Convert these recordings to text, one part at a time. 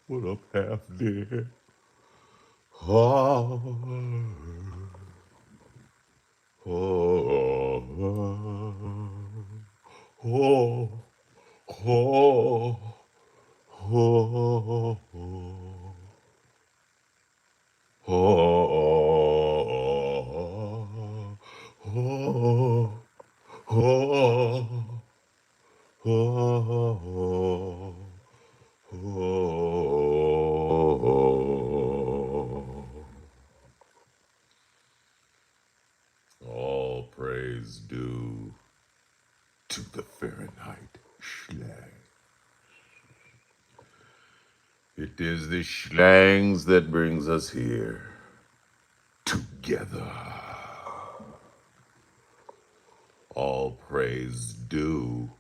What up, half dead? Oh, oh, oh, oh, oh, all praise due to the Fahrenheit Schlag. It is the Shlangz that brings us here together. All praise due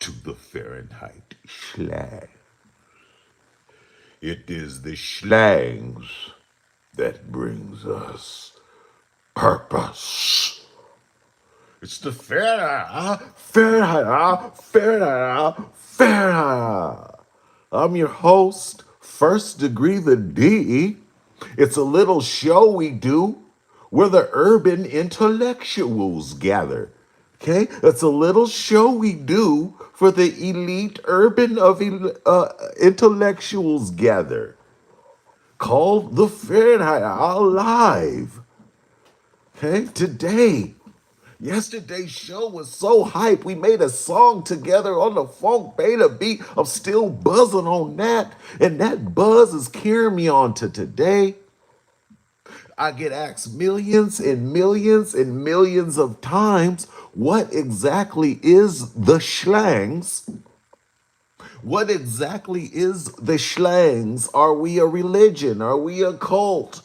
to the Fahrenheit Schlag. It is the Shlangz that brings us purpose. It's the Fahrenheit. I'm your host, First Degree the D. It's a little show we do where the urban intellectuals gather. Okay? It's a little show we do for the elite urban intellectuals gather. Called the Fahrenheit Live. Okay? Today, yesterday's show was so hype. We made a song together on the funk beta beat. I'm still buzzing on that. And that buzz is carrying me on to today. I get asked millions and millions and millions of times, what exactly is the Shlangz? What exactly is the Shlangz? Are we a religion? Are we a cult?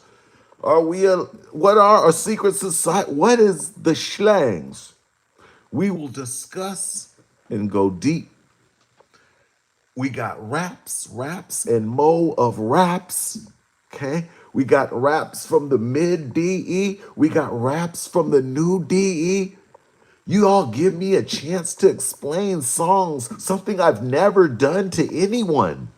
What are a secret society? What is the Shlangz? We will discuss and go deep. We got raps, and mo of raps. Okay? We got raps from the mid DE. We got raps from the new DE. You all give me a chance to explain songs, something I've never done to anyone.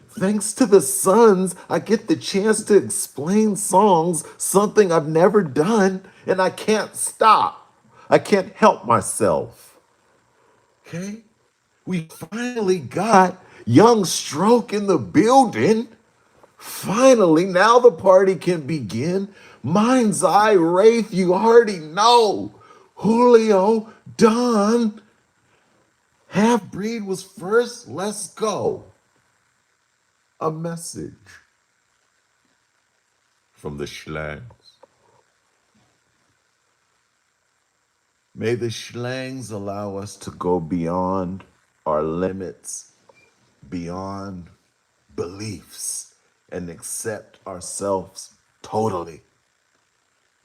Thanks to the Suns, I get the chance to explain songs, something I've never done, and I can't stop. I can't help myself. Okay? We finally got Young Stroke in the building. Finally, now the party can begin. Mind's Eye Wraith, you already know. Julio, Don, Half Breed was first. Let's go. A message from the Shlangz. May the Shlangz allow us to go beyond our limits, beyond beliefs, and accept ourselves totally.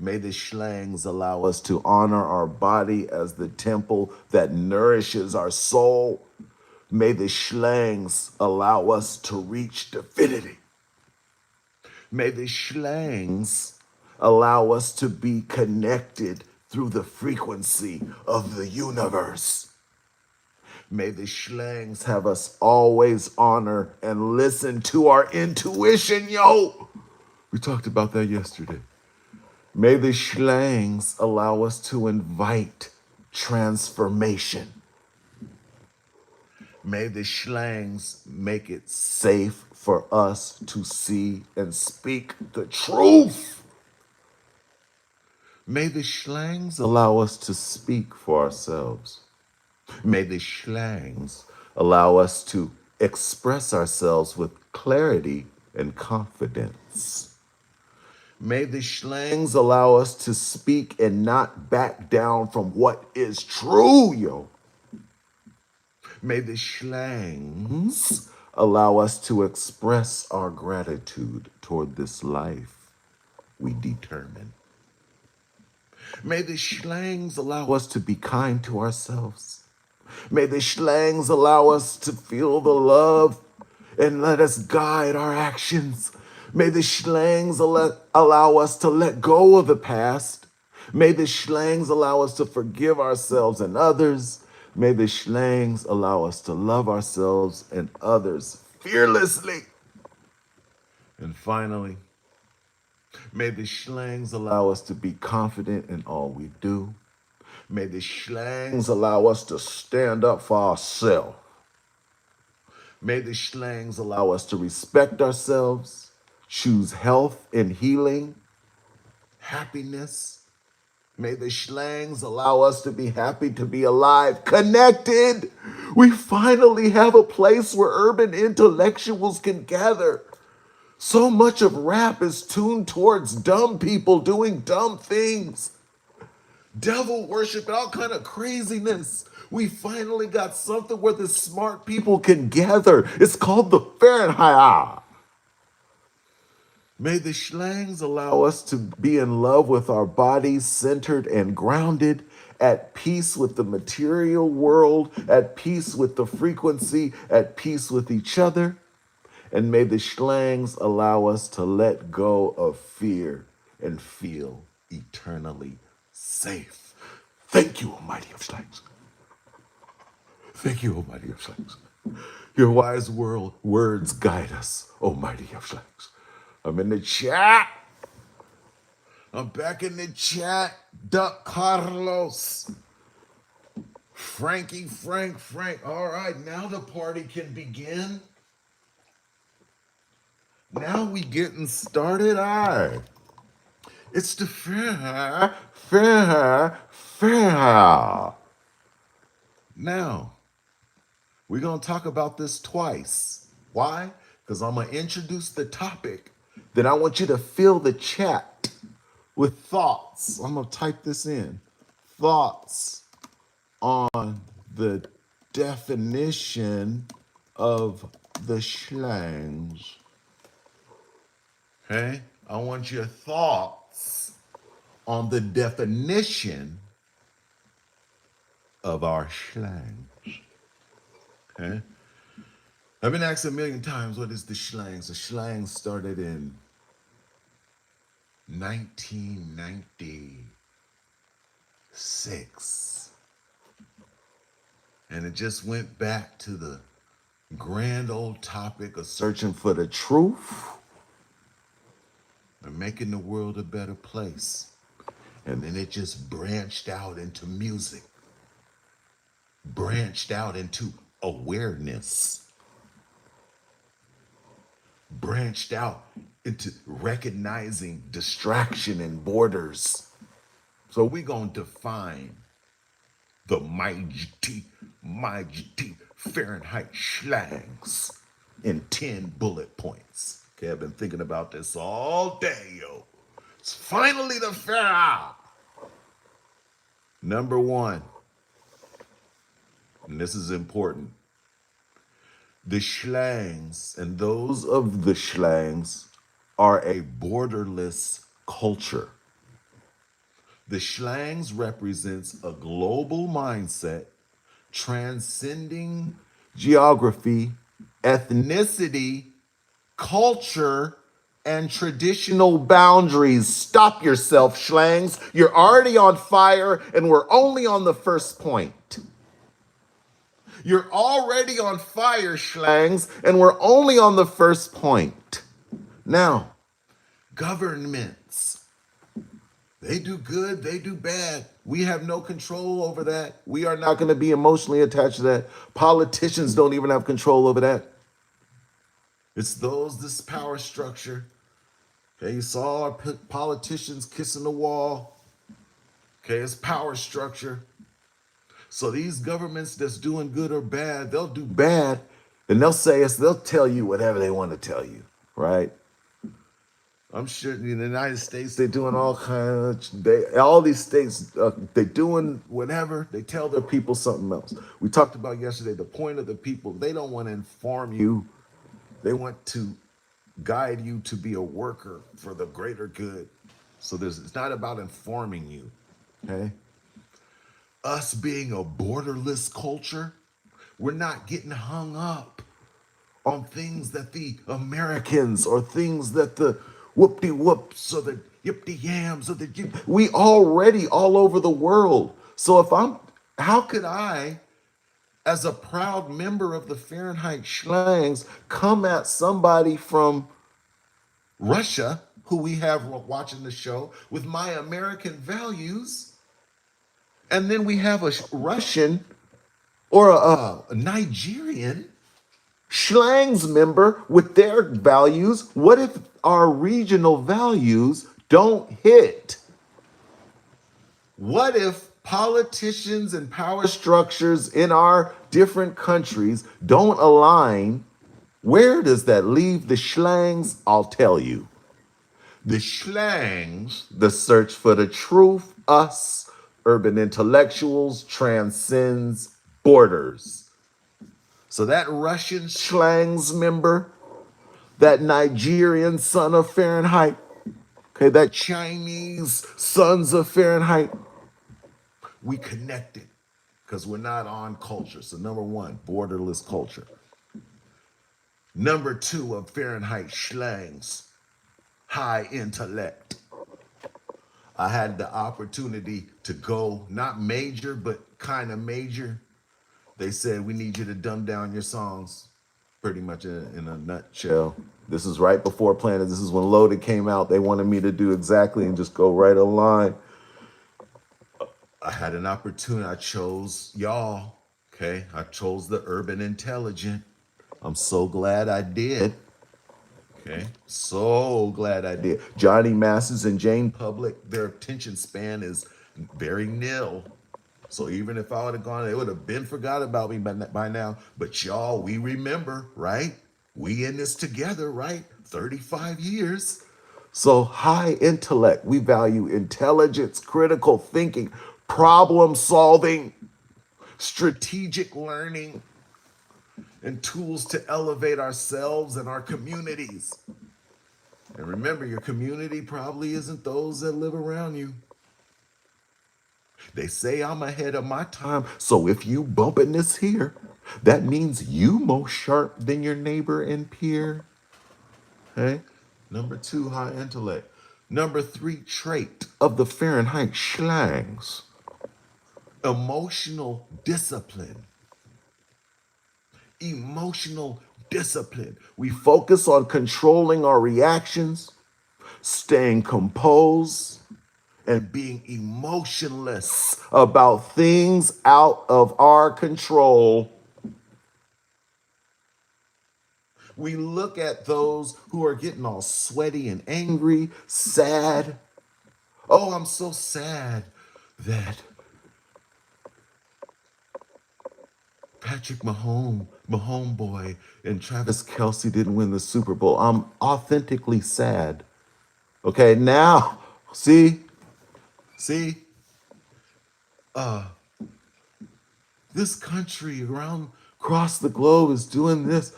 May the Shlangz allow us to honor our body as the temple that nourishes our soul. May the Shlangz allow us to reach divinity. May the Shlangz allow us to be connected through the frequency of the universe. May the Shlangz have us always honor and listen to our intuition, yo. We talked about that yesterday. May the Shlangz allow us to invite transformation. May the Shlangz make it safe for us to see and speak the truth. May the Shlangz allow us to speak for ourselves. May the Shlangz allow us to express ourselves with clarity and confidence. May the Shlangz allow us to speak and not back down from what is true, yo. May the Shlangz allow us to express our gratitude toward this life we determine. May the Shlangz allow us to be kind to ourselves. May the Shlangz allow us to feel the love and let us guide our actions. May the Shlangz allow us to let go of the past. May the Shlangz allow us to forgive ourselves and others. May the Shlangz allow us to love ourselves and others fearlessly. And finally, may the Shlangz allow us to be confident in all we do. May the Shlangz allow us to stand up for ourselves. May the Shlangz allow us to respect ourselves, choose health and healing, happiness. May the Shlangz allow us to be happy to be alive, connected. We finally have a place where urban intellectuals can gather. So much of rap is tuned towards dumb people doing dumb things. Devil worship and all kind of craziness. We finally got something where the smart people can gather. It's called the Fahrenheit. May the Shlangz allow us to be in love with our bodies, centered and grounded, at peace with the material world, at peace with the frequency, at peace with each other. And may the Shlangz allow us to let go of fear and feel eternally safe. Thank you, Almighty of Shlangz. Thank you, Almighty of Shlangz. Your wise words guide us, Almighty of Shlangz. I'm in the chat. I'm back in the chat. Duck Carlos. Frankie, Frank. All right, now the party can begin. Now we getting started. All right. It's the fair. Now, we're going to talk about this twice. Why? Because I'm going to introduce the topic. Then I want you to fill the chat with thoughts. I'm going to type this in. Thoughts on the definition of the Shlangz. Okay? I want your thoughts on the definition of our Shlangz. Okay? I've been asked a million times, what is the Shlangz? The Shlangz started in 1996. And it just went back to the grand old topic of searching for the truth and making the world a better place. And then it just branched out into music, branched out into awareness, branched out into recognizing distraction and borders. So we're going to define the mighty Fahrenheit Shlangz in 10 bullet points. Okay, I've been thinking about this all day, yo. It's finally the fair. Number one, and this is important, the Shlangz and those of the Shlangz are a borderless culture. The Shlangz represents a global mindset transcending geography, ethnicity, culture, and traditional boundaries. Stop yourself, Shlangz. You're already on fire, and we're only on the first point. You're already on fire, Shlangz, and we're only on the first point. Now, governments They do good, they do bad. We have no control over that. We are not going to be emotionally attached to that. Politicians don't even have control over that. It's this power structure. Okay, you saw our politicians kissing the wall. Okay, it's power structure. So these governments that's doing good or bad, they'll do bad, and they'll tell you whatever they want to tell you, right? I'm sure in the United States they're doing all these states they're doing whatever. They tell their people something else. We talked about yesterday the point of the people. They don't want to inform you. They want to guide you to be a worker for the greater good. So it's not about informing you. Okay. Us being a borderless culture, we're not getting hung up on things that the Americans or things that the whoop-de-whoops or the yip-de-yams or we already all over the world. So how could I, as a proud member of the Fahrenheit Shlangz, come at somebody from Russia, who we have watching the show, with my American values, and then we have a Russian or a Nigerian Shlangz member with their values? What if our regional values don't hit? What if politicians and power structures in our different countries don't align? Where does that leave the Shlangz? I'll tell you. The Shlangz, the search for the truth, us, urban intellectuals, transcends borders. So that Russian Shlangz member, that Nigerian son of Fahrenheit, okay, that Chinese sons of Fahrenheit, we connected because we're not on culture. So number one, borderless culture. Number two of Fahrenheit Shlangz, high intellect. I had the opportunity to go, not major, but kind of major. They said, we need you to dumb down your songs, pretty much in a nutshell. This is right before Planet. This is when Loaded came out. They wanted me to do exactly and just go right online. I had an opportunity. I chose y'all, okay? I chose the urban intelligent. I'm so glad I did. Okay, so glad I did. Johnny Masses and Jane Public, their attention span is very nil. So even if I would have gone, they would have been forgot about me by now. But y'all, we remember, right? We in this together, right? 35 years. So high intellect, we value intelligence, critical thinking, problem solving, strategic learning, and tools to elevate ourselves and our communities. And remember, your community probably isn't those that live around you. They say I'm ahead of my time. So if you bumping this here, that means you more sharp than your neighbor and peer. Okay? Number two, high intellect. Number three, trait of the Fahrenheit Shlangz, emotional discipline. Emotional discipline. We focus on controlling our reactions, staying composed, and being emotionless about things out of our control. We look at those who are getting all sweaty and angry, sad. Oh, I'm so sad that Patrick Mahomes boy, and Travis Kelce didn't win the Super Bowl. I'm authentically sad. Okay, now, see, this country across the globe is doing this.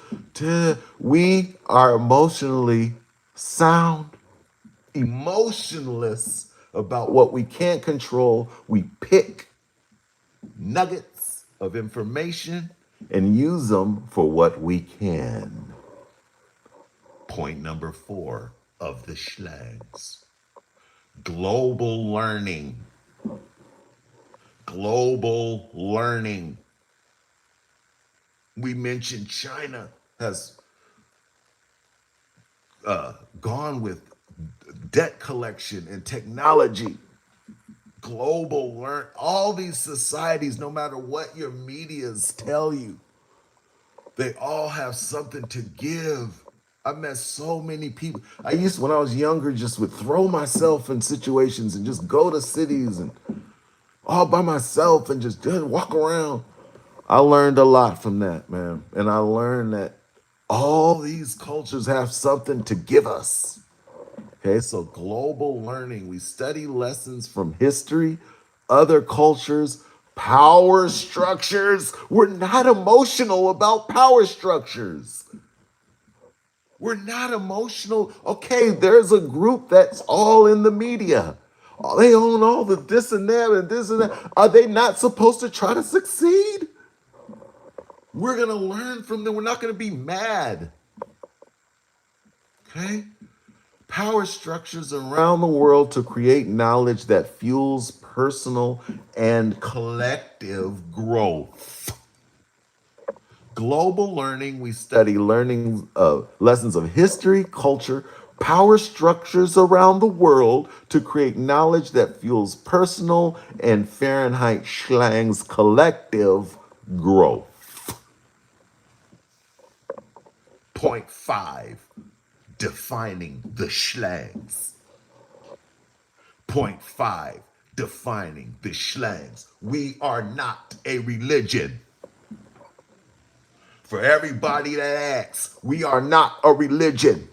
We are emotionally sound, emotionless about what we can't control. We pick nuggets of information and use them for what we can. Point number 4 of the Shlangz. Global learning. Global learning. We mentioned China has gone with debt collection and technology. global learn, all these societies, no matter what your medias tell you, they all have something to give. I met so many people. I used to, when I was younger, just would throw myself in situations and just go to cities and all by myself and just walk around. I learned a lot from that, man. And I learned that all these cultures have something to give us. Okay, so global learning. We study lessons from history, other cultures, power structures. We're not emotional about power structures. We're not emotional. Okay, there's a group that's all in the media. Oh, they own all the this and that and this and that. Are they not supposed to try to succeed? We're going to learn from them. We're not going to be mad. Okay? Power structures around the world to create knowledge that fuels personal and collective growth. Global learning, we study lessons of history, culture, power structures around the world to create knowledge that fuels personal and Fahrenheit Shlangz collective growth. Point 5, defining the Shlangz. Point 5, defining the Shlangz. We are not a religion. For everybody that asks, we are not a religion.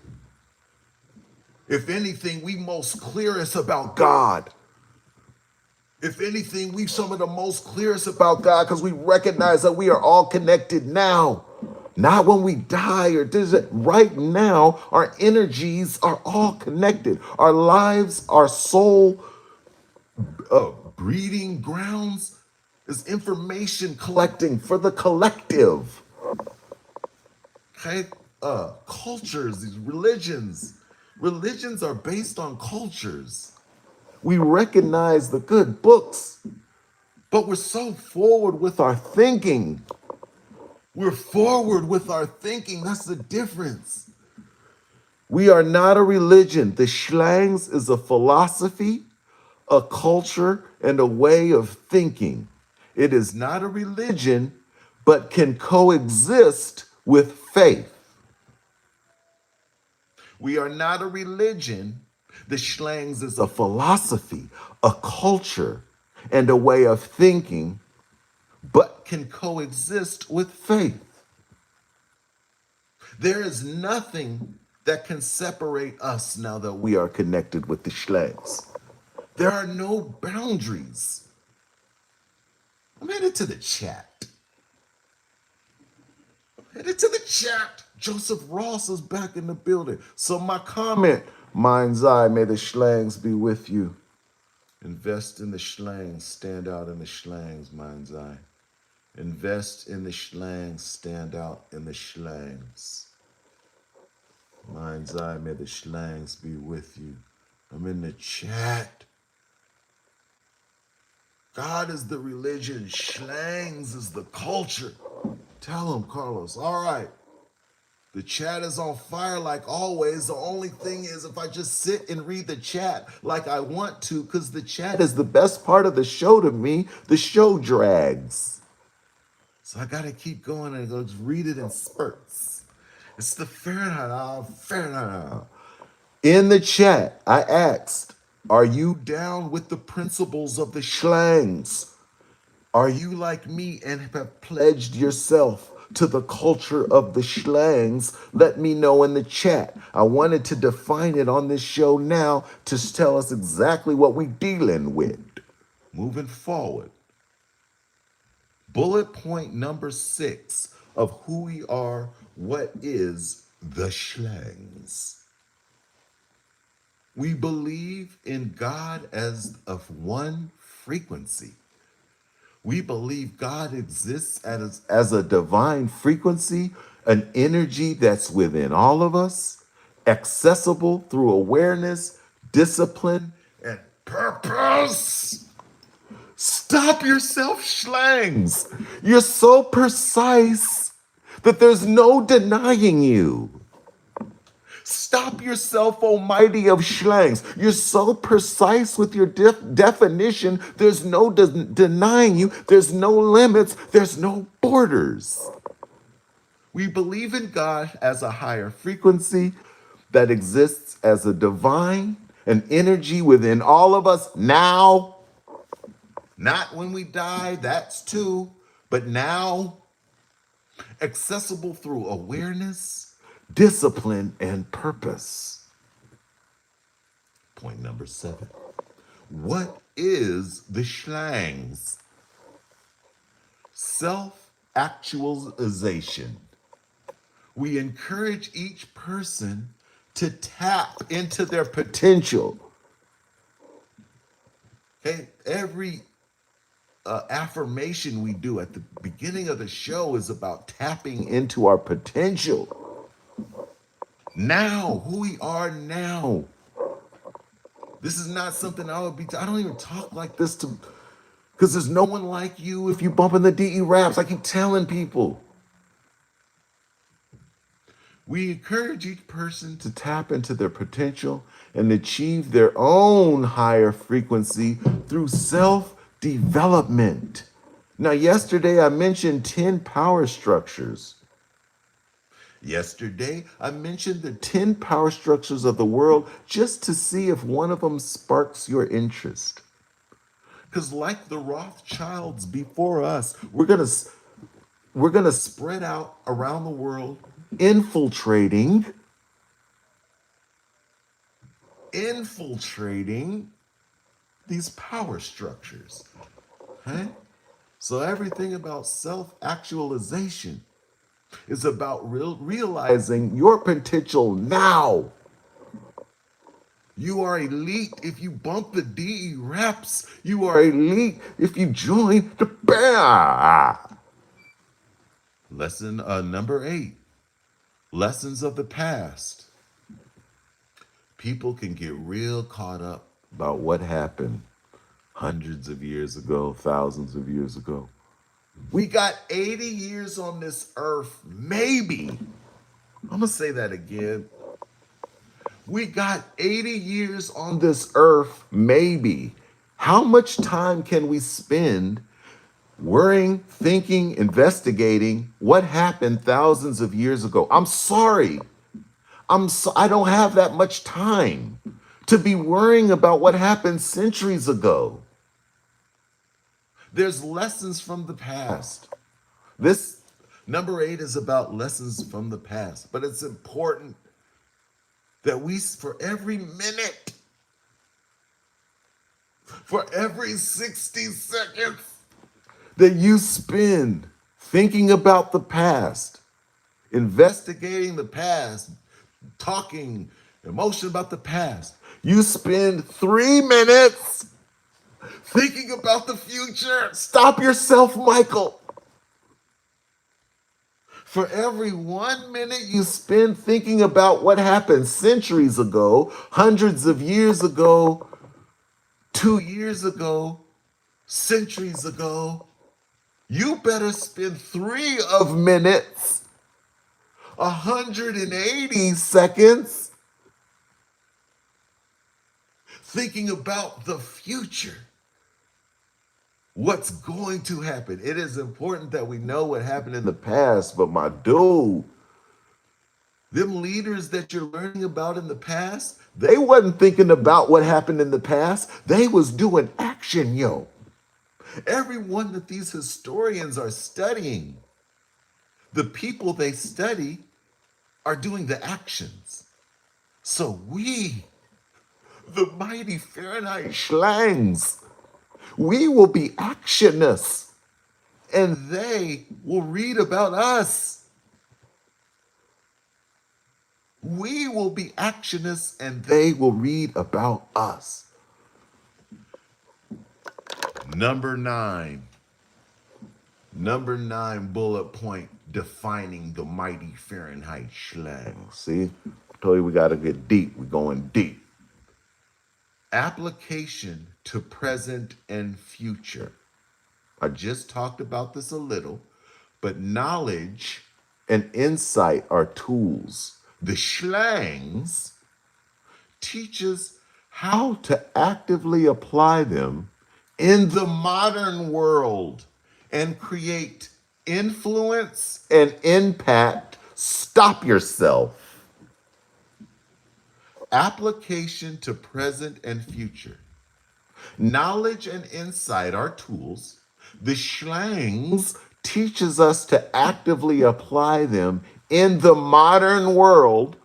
If anything, we most clearest about God. If anything, we some of the most clearest about God because we recognize that we are all connected now. Not when we die or does it right now, our energies are all connected. Our lives, our soul, breeding grounds is information collecting for the collective. Okay, cultures, these religions. Religions are based on cultures. We recognize the good books, but we're so forward with our thinking. We're forward with our thinking. That's the difference. We are not a religion. The Shlangz is a philosophy, a culture, and a way of thinking. It is not a religion, but can coexist with faith. We are not a religion. The Shlangz is a philosophy, a culture, and a way of thinking, but can coexist with faith. There is nothing that can separate us now that we are connected with the Shlangz. There are no boundaries. I'm headed to the chat. Joseph Ross is back in the building. So my comment, mind's eye, may the Shlangz be with you. Invest in the Shlangz, stand out in the Shlangz, mind's eye. Invest in the Shlangz, stand out in the Shlangz. Mind's eye, may the Shlangz be with you. I'm in the chat. God is the religion, Shlangz is the culture. Tell him, Carlos. All right. The chat is on fire like always. The only thing is if I just sit and read the chat like I want to, because the chat is the best part of the show to me, the show drags. So I got to keep going and go read it in spurts. It's the Fahrenheit. In the chat, I asked, are you down with the principles of the Shlangz? Are you like me and have pledged yourself to the culture of the Shlangz? Let me know in the chat. I wanted to define it on this show now to tell us exactly what we're dealing with. Moving forward. Bullet point number 6 of who we are, what is the Shlangz. We believe in God as of one frequency. We believe God exists as a divine frequency, an energy that's within all of us, accessible through awareness, discipline, and purpose. Stop yourself, Shlangz. You're so precise that there's no denying you. Stop yourself, almighty of Shlangz. You're so precise with your definition. There's no denying you. There's no limits. There's no borders. We believe in God as a higher frequency that exists as a divine, an energy within all of us now. Not when we die, that's too, but now, accessible through awareness, discipline, and purpose. Point number 7. What is the Shlangz? Self-actualization. We encourage each person to tap into their potential. Okay, every affirmation we do at the beginning of the show is about tapping into our potential. Now, who we are now. This is not something I don't even talk like this to, because there's no one like you if you bump in the DE raps. I keep telling people. We encourage each person to tap into their potential and achieve their own higher frequency through self-development. Now, yesterday I mentioned 10 power structures. Yesterday, I mentioned the 10 power structures of the world just to see if one of them sparks your interest. Because like the Rothschilds before us, we're gonna spread out around the world, infiltrating these power structures. Okay? So everything about self-actualization is about realizing your potential now. You are elite if you bump the DE reps. You are elite if you join the band. Lesson number 8. Lessons of the past. People can get real caught up about what happened hundreds of years ago, thousands of years ago. We got 80 years on this earth, maybe. I'm going to say that again. We got 80 years on this earth, maybe. How much time can we spend worrying, thinking, investigating what happened thousands of years ago? I'm sorry. I don't have that much time to be worrying about what happened centuries ago. There's lessons from the past. This number 8 is about lessons from the past, but it's important that for every minute, for every 60 seconds that you spend thinking about the past, investigating the past, talking emotion about the past, you spend 3 minutes thinking about the future. Stop yourself, Michael. For every 1 minute you spend thinking about what happened centuries ago, hundreds of years ago, 2 years ago, centuries ago, you better spend 3 of minutes, 180 seconds, thinking about the future. What's going to happen? It is important that we know what happened in the past, but my dude, them leaders that you're learning about in the past, they wasn't thinking about what happened in the past. They was doing action, yo. Everyone that these historians are studying, the people they study are doing the actions. So we, the mighty Fahrenheit Shlangz, we will be actionists, and they will read about us. We will be actionists, and they will read about us. Number 9 bullet point defining the mighty Fahrenheit Shlangz. See, I told you we got to get deep. We're going deep. Application to present and future. I just talked about this a little, but knowledge and insight are tools. The Shlangz teaches how to actively apply them in the modern world and create influence and impact. Stop yourself. Application to present and future. Knowledge and insight are tools. The Shlangz teaches us to actively apply them in the modern world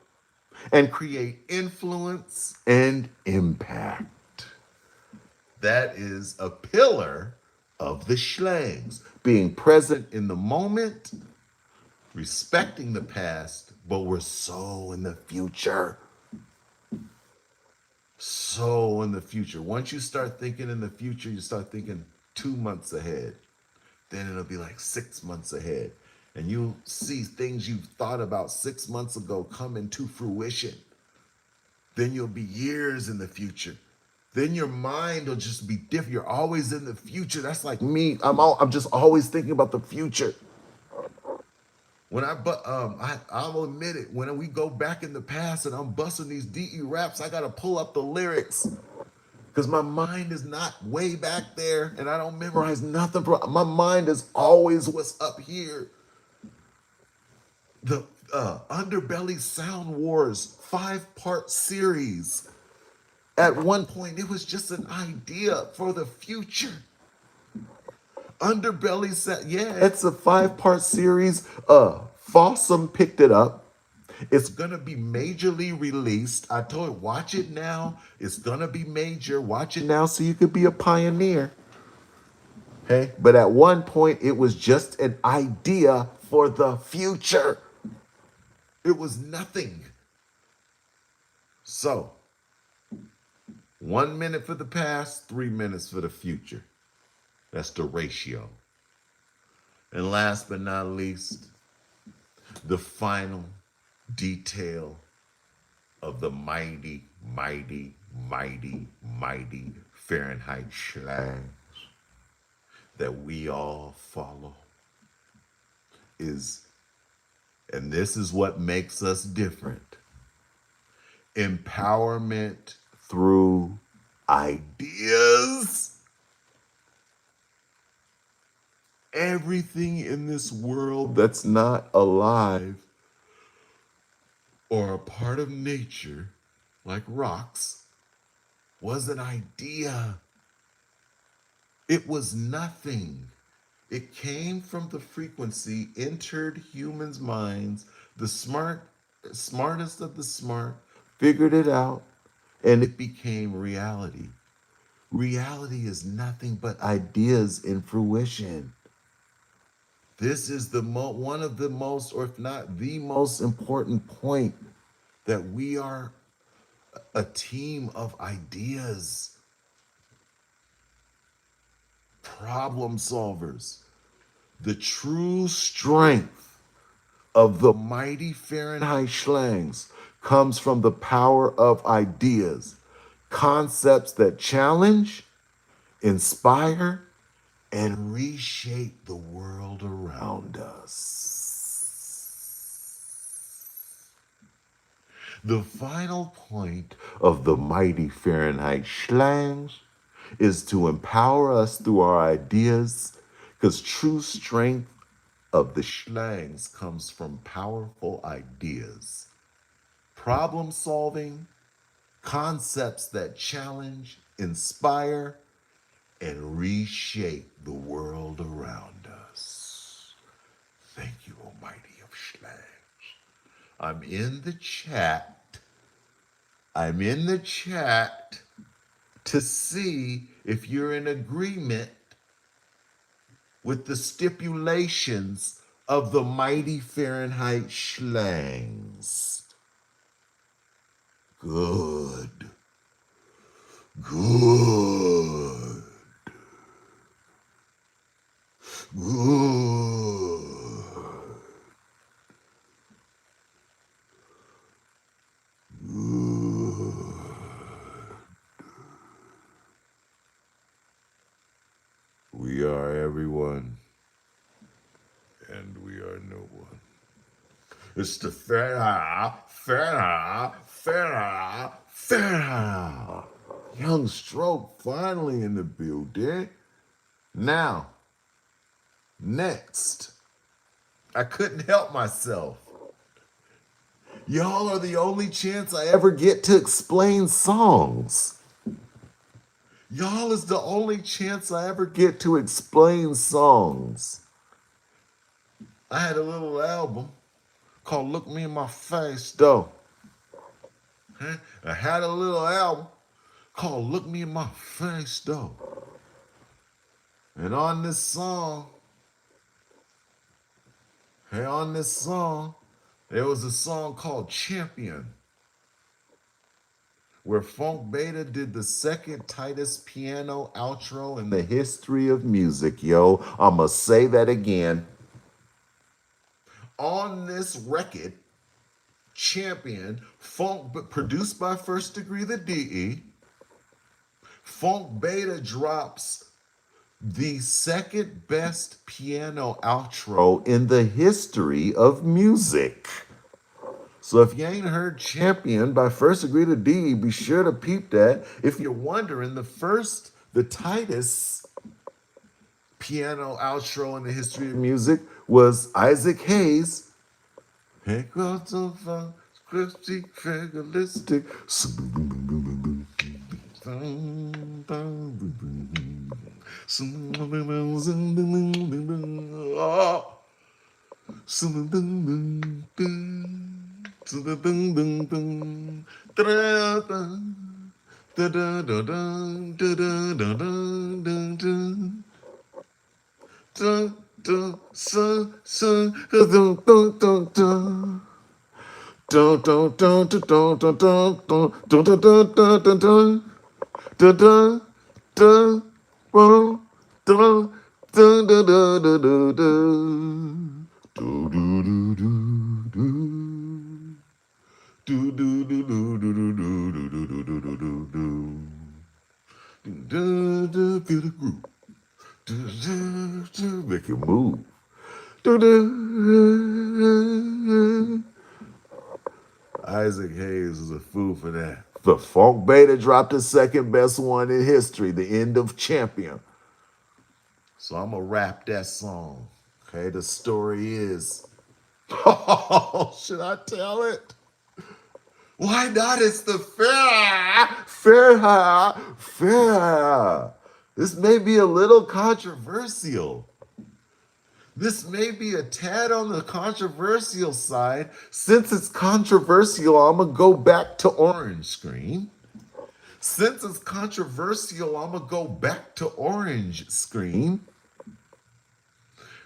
and create influence and impact. That is a pillar of the Shlangz, being present in the moment, respecting the past, but we're so in the future. So in the future. Once you start thinking in the future, you start thinking 2 months ahead. Then it'll be like 6 months ahead. And you'll see things you thought about 6 months ago come into fruition. Then you'll be years in the future. Then your mind will just be different. You're always in the future. That's like me. I'm just always thinking about the future. When I'll admit it. When we go back in the past and I'm busting these DE raps, I gotta pull up the lyrics because my mind is not way back there, and I don't memorize nothing. My mind is always what's up here. The Underbelly Sound Wars 5-part series. At one point, it was just an idea for the future. Underbelly said, yeah, it's a 5-part series. Fossum picked it up. It's gonna be majorly released. I told him, watch it now. It's gonna be major. Watch it now so you could be a pioneer. Okay? But at one point, it was just an idea for the future. It was nothing. So, 1 minute for the past, 3 minutes for the future. That's the ratio. And last but not least, the final detail of the mighty, mighty, mighty, mighty Fahrenheit Shlangz that we all follow is, and this is what makes us different, empowerment through ideas. Everything in this world that's not alive or a part of nature, like rocks, was an idea. It was nothing. It came from the frequency, entered humans' minds. The smartest of the smart, figured it out, and it became reality. Reality is nothing but ideas in fruition. This is one of the most, or if not the most important point, that we are a team of ideas, problem solvers. The true strength of the mighty Fahrenheit Shlangz comes from the power of ideas, concepts that challenge, inspire, and reshape the world around us. The final point of the mighty Fahrenheit Shlangz is to empower us through our ideas, because true strength of the Shlangz comes from powerful ideas, problem solving, concepts that challenge, inspire, and reshape the world around us. Thank you, Almighty of Shlangz. I'm in the chat. To see if you're in agreement with the stipulations of the mighty Fahrenheit Shlangz. Good. Good. Good. We are everyone, and we are no one. It's the fair. Young Stroke finally in the building. Now, next, I couldn't help myself. Y'all are the only chance I ever get to explain songs. Y'all is the only chance I ever get to explain songs. I had a little album called Look Me in My Face, though. I had a little album called Look Me in My Face, though. And on this song, there was a song called Champion, where Funk Beta did the second tightest piano outro in the history of music, yo. I'ma say that again. On this record, Champion, produced by First Degree the DE, Funk Beta drops the second best piano outro in the history of music. So if you ain't heard Champion by First Degree to D, be sure to peep that. If you're wondering, the tightest piano outro in the history of music was Isaac Hayes. Hey, Christy, fatalistic. Feel the groove. Make it move. Isaac Hayes is a fool for that. The Funk Beta dropped the second best one in history, the end of Champion. So I'm going to rap that song. Okay, the story is... Oh, should I tell it? Why not? It's the fair. This may be a little controversial. This may be a tad on the controversial side. Since it's controversial, I'm going to go back to orange screen. Since it's controversial, I'm going to go back to orange screen.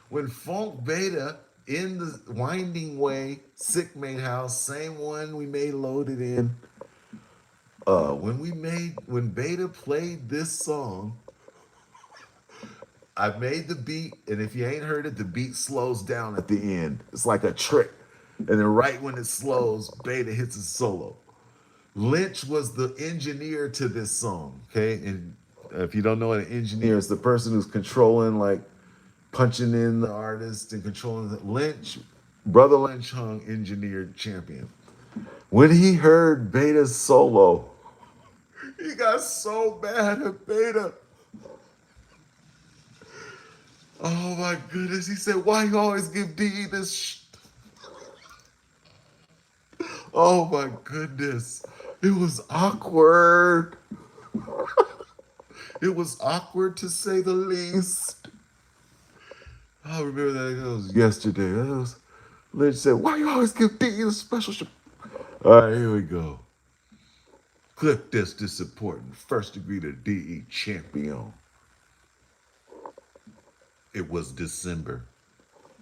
When Funk Beta in the Winding Way, Sick Made House, same one we made Loaded in. When Beta played this song, I made the beat, and if you ain't heard it, the beat slows down at the end. It's like a trick. And then right when it slows, Beta hits a solo. Lynch was the engineer to this song, okay? And if you don't know what an engineer is, the person who's controlling, like, punching in the artist and controlling the Lynch. Brotha Lynch hung engineered Champion. When he heard Beta's solo, he got so mad at Beta. Oh my goodness. He said, why you always give DE this Oh my goodness. It was awkward. It was awkward to say the least. I remember that it was yesterday. Lynch said, why you always give DE the special shit? All right, here we go. Clip this important. First Degree to DE Champion. It was December.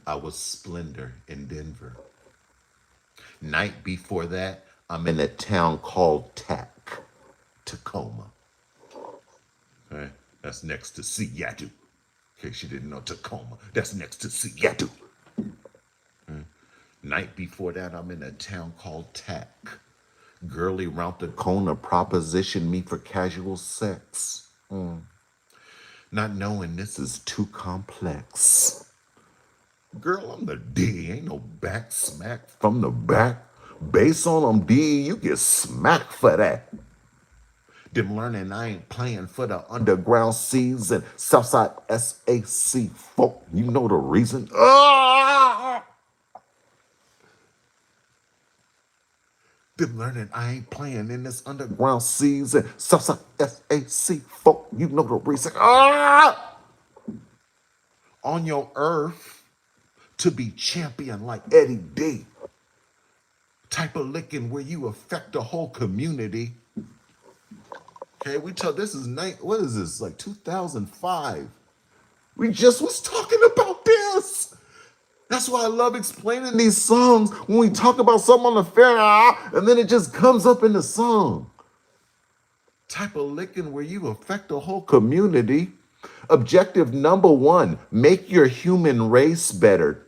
I was Splendor in Denver. Night before that, I'm in a town called Tacoma. Okay, that's next to Seattle. In case you didn't know, Tacoma. That's next to Seattle. Okay. Night before that, I'm in a town called Tac. Girlie round Tacoma propositioned me for casual sex. Not knowing this is too complex. Girl, I'm the D. Ain't no back smack from the back. Bass on them D, you get smacked for that. Them learning I ain't playing for the underground C's and Southside SAC folk. You know the reason? Them learning I ain't playing in this underground C's and Southside SAC folk. You know the reason. On your earth to be champion like Eddie D. Type of licking where you affect the whole community. Okay, this is what is this, like 2005? We just was talking about this. That's why I love explaining these songs when we talk about something on the fair, and then it just comes up in the song. Type of licking where you affect the whole community. Objective number 1, make your human race better.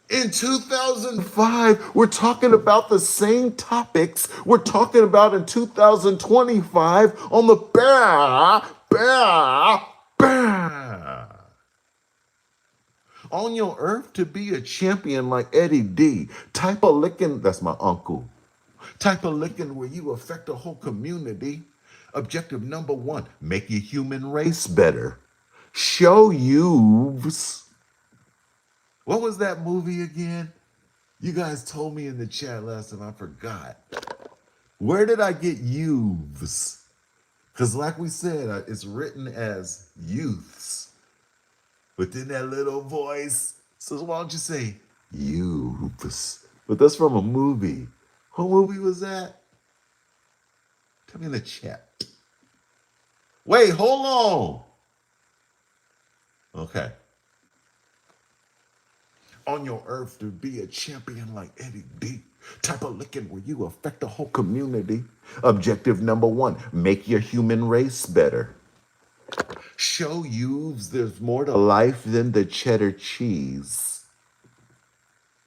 In 2005, we're talking about the same topics we're talking about in 2025 on the on your earth to be a champion like Eddie D. Type of licking, that's my uncle. Type of licking where you affect the whole community. Objective number 1, make your human race better. Show youths. What was that movie again? You guys told me in the chat last time, I forgot. Where did I get youths? Because like we said, it's written as youths. But then that little voice says, why don't you say youths? But that's from a movie. What movie was that? Tell me in the chat. Wait, hold on. Okay. On your earth to be a champion like Eddie D. Type of licking where you affect the whole community. Objective number 1, make your human race better. Show youths there's more to life than the cheddar cheese.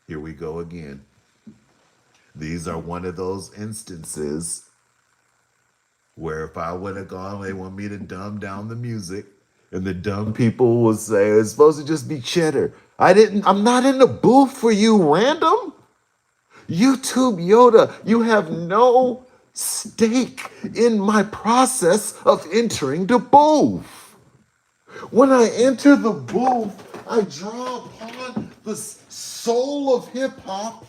Here we go again. These are one of those instances where if I would have gone, they want me to dumb down the music, and the dumb people will say it's supposed to just be cheddar. I'm not in the booth for you, random. YouTube Yoda, you have no stake in my process of entering the booth. When I enter the booth, I draw upon the soul of hip hop.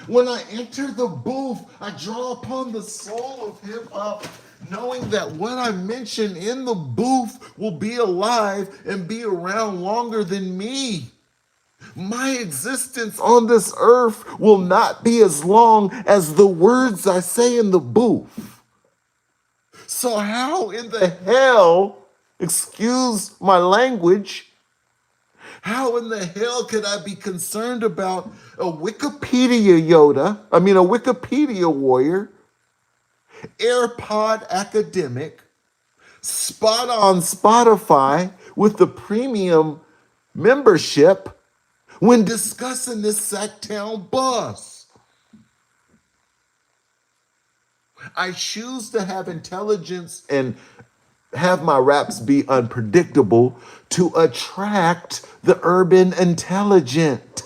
When I enter the booth, I draw upon the soul of hip hop, knowing that what I mention in the booth will be alive and be around longer than me. My existence on this earth will not be as long as the words I say in the booth. So how in the hell, excuse my language, how in the hell could I be concerned about a Wikipedia warrior, AirPod academic, spot on Spotify with the premium membership when discussing this Sacktown bus? I choose to have intelligence and have my raps be unpredictable to attract the urban intelligent.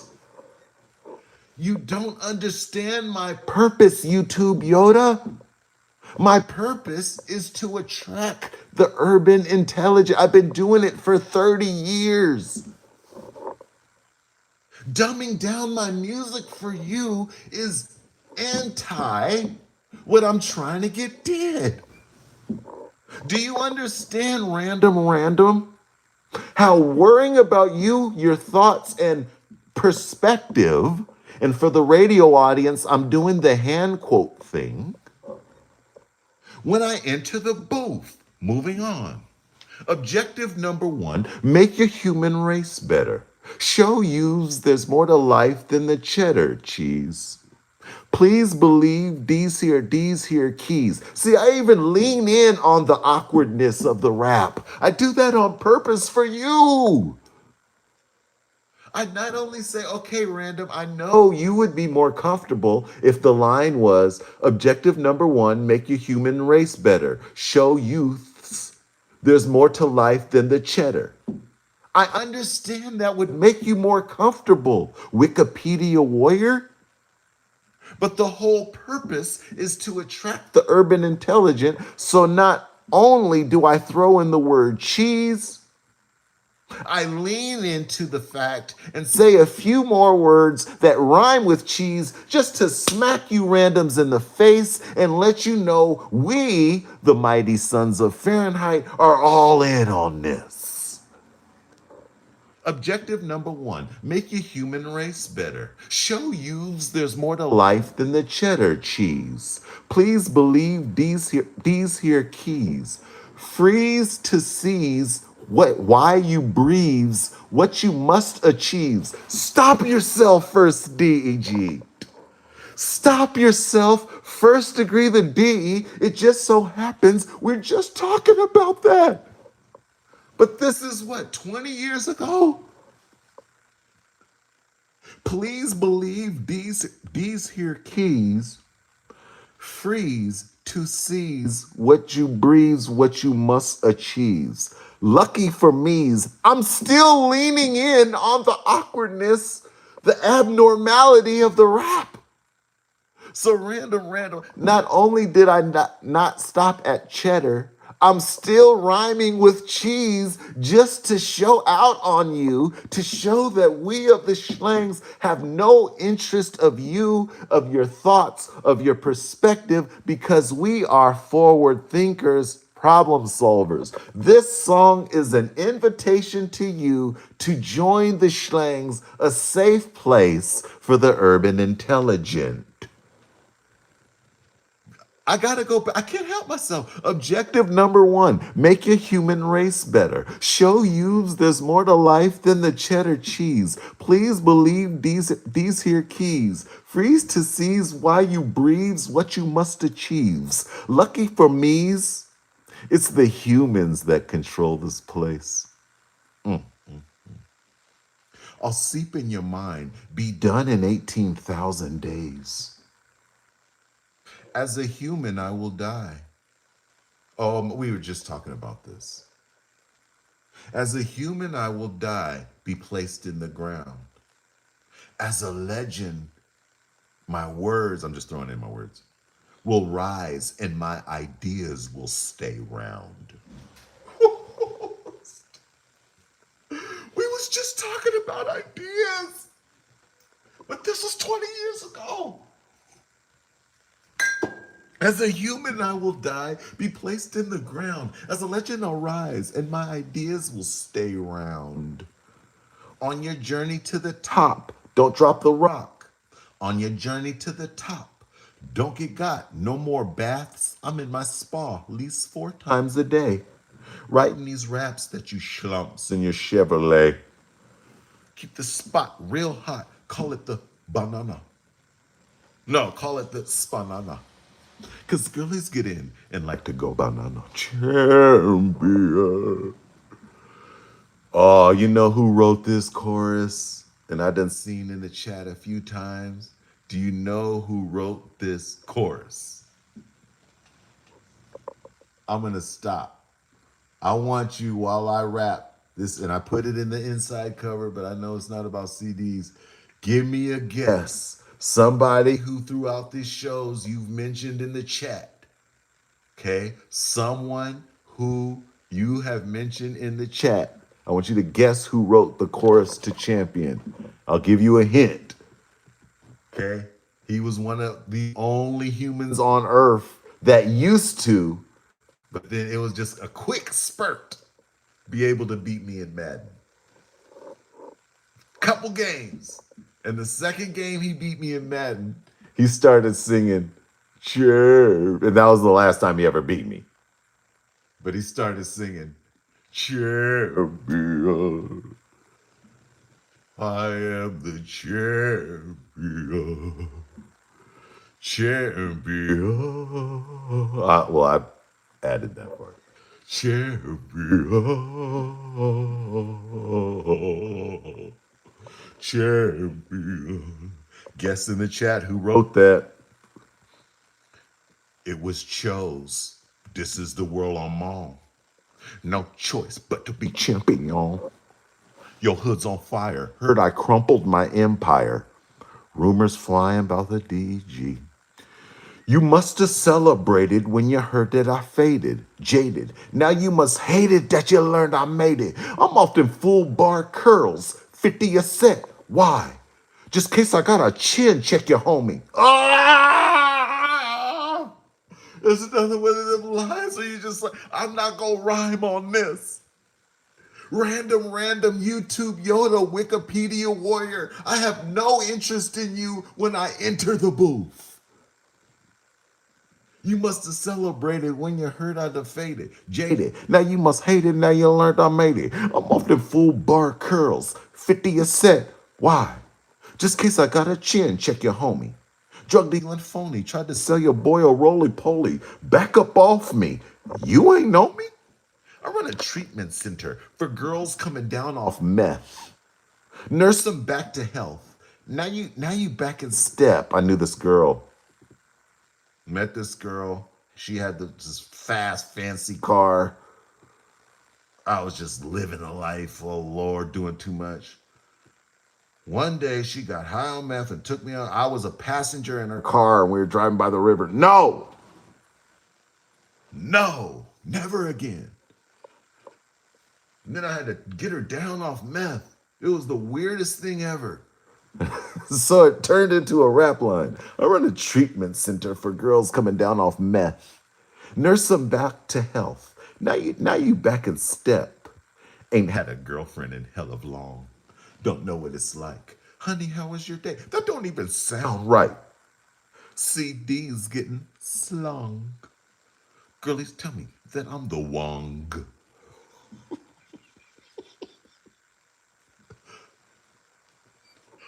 You don't understand my purpose, YouTube Yoda. My purpose is to attract the urban intelligent. I've been doing it for 30 years. Dumbing down my music for you is anti what I'm trying to get did. Do you understand, random? How worrying about you, your thoughts, and perspective, and for the radio audience, I'm doing the hand quote thing. When I enter the booth, moving on. Objective number 1, make your human race better. Show youths there's more to life than the cheddar cheese. Please believe these here keys. See, I even lean in on the awkwardness of the rap. I do that on purpose for you. I not only say, okay, random, I know you would be more comfortable if the line was, objective number 1, make your human race better. Show youths there's more to life than the cheddar. I understand that would make you more comfortable, Wikipedia warrior. But the whole purpose is to attract the urban intelligent. So not only do I throw in the word cheese, I lean into the fact and say a few more words that rhyme with cheese just to smack you randoms in the face and let you know we, the mighty sons of Fahrenheit, are all in on this. Objective number one, make your human race better. Show youths there's more to life than the cheddar cheese. Please believe these here keys. Freeze to seize why you breathes, what you must achieve. Stop yourself first, DEG. Stop yourself, first degree the DE. It just so happens we're just talking about that. But this is what, 20 years ago? Please believe these here keys freeze to seize what you breathes, what you must achieve. Lucky for me's, I'm still leaning in on the awkwardness, the abnormality of the rap. So random, not only did I not stop at cheddar, I'm still rhyming with cheese just to show out on you, to show that we of the Shlangz have no interest of you, of your thoughts, of your perspective, because we are forward thinkers, problem solvers. This song is an invitation to you to join the Shlangz, a safe place for the urban intelligent. I gotta go back. I can't help myself. Objective number one, make your human race better. Show youths there's more to life than the cheddar cheese. Please believe these here keys. Freeze to seize why you breathes, what you must achieve. Lucky for me's, it's the humans that control this place. I'll seep in your mind, be done in 18,000 days. As a human, I will die. Oh, we were just talking about this. As a human, I will die, be placed in the ground. As a legend, my words, I'm just throwing in my words, will rise and my ideas will stay round. We was just talking about ideas, but this was 20 years ago. As a human, I will die, be placed in the ground. As a legend, I'll rise, and my ideas will stay round. On your journey to the top, don't drop the rock. On your journey to the top, don't get got. No more baths. I'm in my spa at least 4 times a day. Writing these raps that you schlumps in your Chevrolet. Keep the spot real hot. Call it the banana. No, call it the spanana. Because girlies get in and like to go banana. Champion. Oh, you know who wrote this chorus? And I done seen in the chat a few times. Do you know who wrote this chorus? I'm going to stop. I want you while I rap this, and I put it in the inside cover, but I know it's not about CDs. Give me a guess. Somebody who throughout these shows you've mentioned in the chat. Okay? Someone who you have mentioned in the chat. I want you to guess who wrote the chorus to Champion. I'll give you a hint. Okay? He was one of the only humans on Earth that used to, but then it was just a quick spurt, be able to beat me in Madden. Couple games. And the second game he beat me in Madden, he started singing, Champ. And that was the last time he ever beat me. But he started singing, Champion. I am the champion. Champion. Well, I added that part. Champion. Champion. Guess in the chat who wrote that. It was Chose. This is the world I'm on. No choice but to be champion. Your hood's on fire. Heard I crumpled my empire. Rumors flying about the DG. You must have celebrated when you heard that I faded, jaded. Now you must hate it that you learned I made it. I'm often full bar curls, 50 a set. Why? Just in case I got a chin check your homie. Ah! There's another one of them lines where you just like, I'm not gonna rhyme on this. Random YouTube Yoda Wikipedia warrior. I have no interest in you when I enter the booth. You must have celebrated when you heard I defeated. Jaded. Now you must hate it. Now you learned I made it. I'm often full bar curls. 50 a set. Why? Just in case I got a chin, check your homie. Drug dealing phony. Tried to sell your boy a roly-poly. Back up off me. You ain't know me? I run a treatment center for girls coming down off meth. Nurse them back to health. Now you back in step. I knew this girl. Met this girl. She had this fast, fancy car. I was just living a life, oh Lord, doing too much. One day she got high on meth and took me out. I was a passenger in her car and we were driving by the river. No, never again. And then I had to get her down off meth. It was the weirdest thing ever. So it turned into a rap line. I run a treatment center for girls coming down off meth. Nurse them back to health. Now you back in step. Ain't had a girlfriend in hell of long. Don't know what it's like. Honey, how was your day? That don't even sound right. CD's getting slung. Girlies, tell me that I'm the Wong.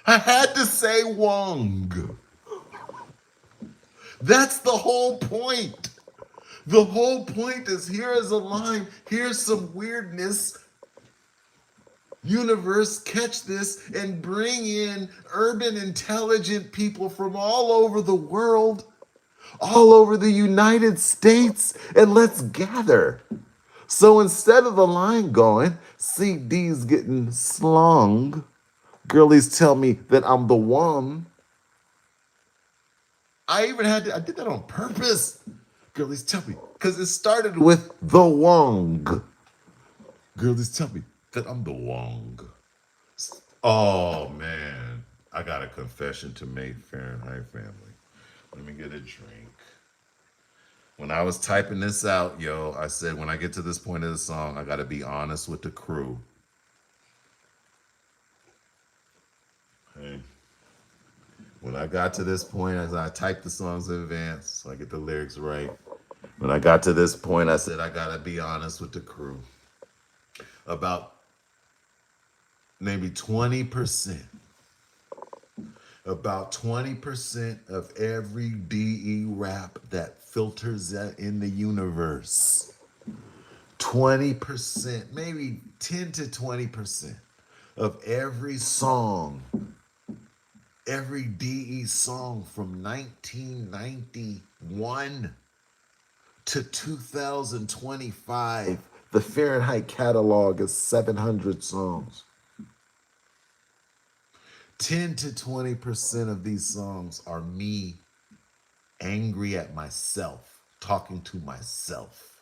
I had to say Wong. That's the whole point. The whole point is here is a line, here's some weirdness. Universe, catch this and bring in urban intelligent people from all over the world, all over the United States, and let's gather. So instead of the line going, CD's getting slung, girlies tell me that I'm the one. I did that on purpose. Girlies tell me, because it started with the Wong. Girlies tell me that I'm the Wong. Oh man, I got a confession to make, Fahrenheit family. Let me get a drink. When I was typing this out, I said when I get to this point of the song, I gotta be honest with the crew. Okay. When I got to this point, as I typed the songs in advance, so I get the lyrics right. When I got to this point, I said I gotta be honest with the crew. About maybe 20%. About 20% of every DE rap that filters in the universe. 20%, maybe 10 to 20% of every song, every DE song from 1991 to 2025, the Fahrenheit catalog is 700 songs. 10 to 20% of these songs are me angry at myself, talking to myself.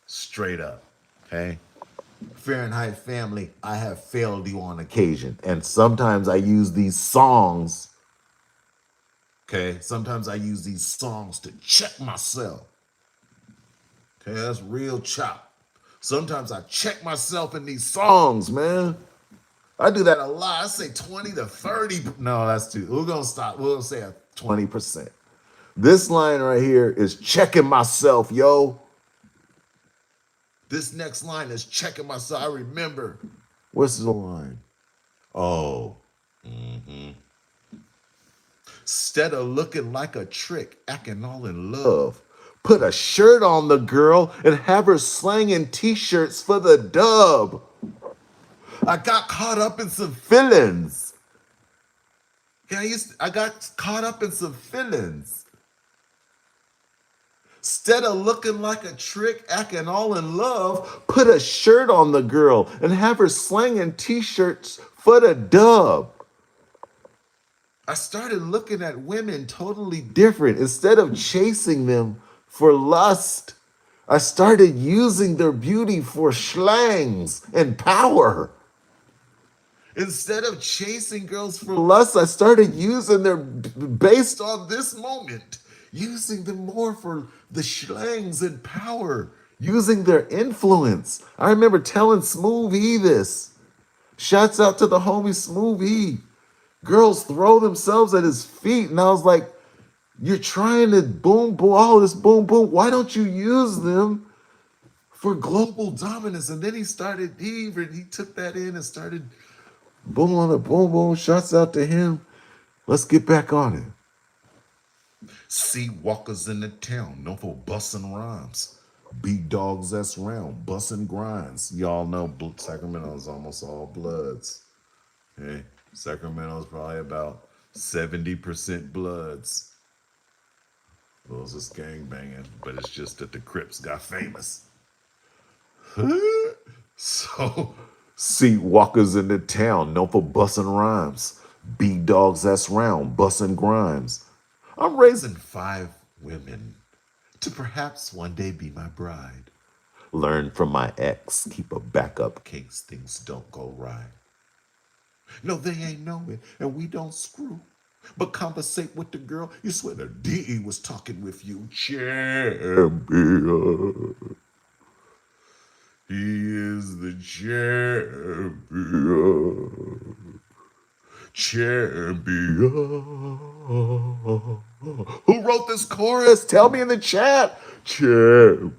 Straight up, okay? Fahrenheit family, I have failed you on occasion. And sometimes I use these songs, okay? Sometimes I use these songs to check myself. Okay, that's real chop. Sometimes I check myself in these songs, man. I do that a lot. I say 20 to 30. No, that's too. We're going to stop. We'll say 20%. This line right here is checking myself, yo. This next line is checking myself. I remember. What's the line? Oh. Instead of looking like a trick, acting all in love, put a shirt on the girl and have her slanging t-shirts for the dub. I got caught up in some feelings. Yeah, I got caught up in some feelings. Instead of looking like a trick, acting all in love, put a shirt on the girl and have her slanging t-shirts for the dub. I started looking at women totally different. Instead of chasing them for lust, I started using their beauty for Shlangz and power. Instead of chasing girls for lust, I started using them based on this moment, using them more for the Shlangz and power, using their influence. I remember telling Smooth E this. Shouts out to the homie Smooth E. Girls throw themselves at his feet, and I was like, you're trying to boom, boom, all this boom, boom. Why don't you use them for global dominance? And then he took that in and started boom on a boom, boom. Shouts out to him. Let's get back on it. See walkers in the town, known for busting rhymes. Beat dogs that's round, busting grinds. Y'all know Sacramento's almost all bloods. Okay? Sacramento's probably about 70% bloods. Those is gang banging, but it's just that the Crips got famous. So, see walkers in the town, known for busting rhymes. Beat dogs that's round, busting grinds. I'm raising 5 women to perhaps one day be my bride. Learn from my ex, keep a backup case things don't go right. No, they ain't know it, and we don't screw. But conversate with the girl, you swear the DE was talking with you. Champion. He is the champion. Champion. Who wrote this chorus? Tell me in the chat. Champion.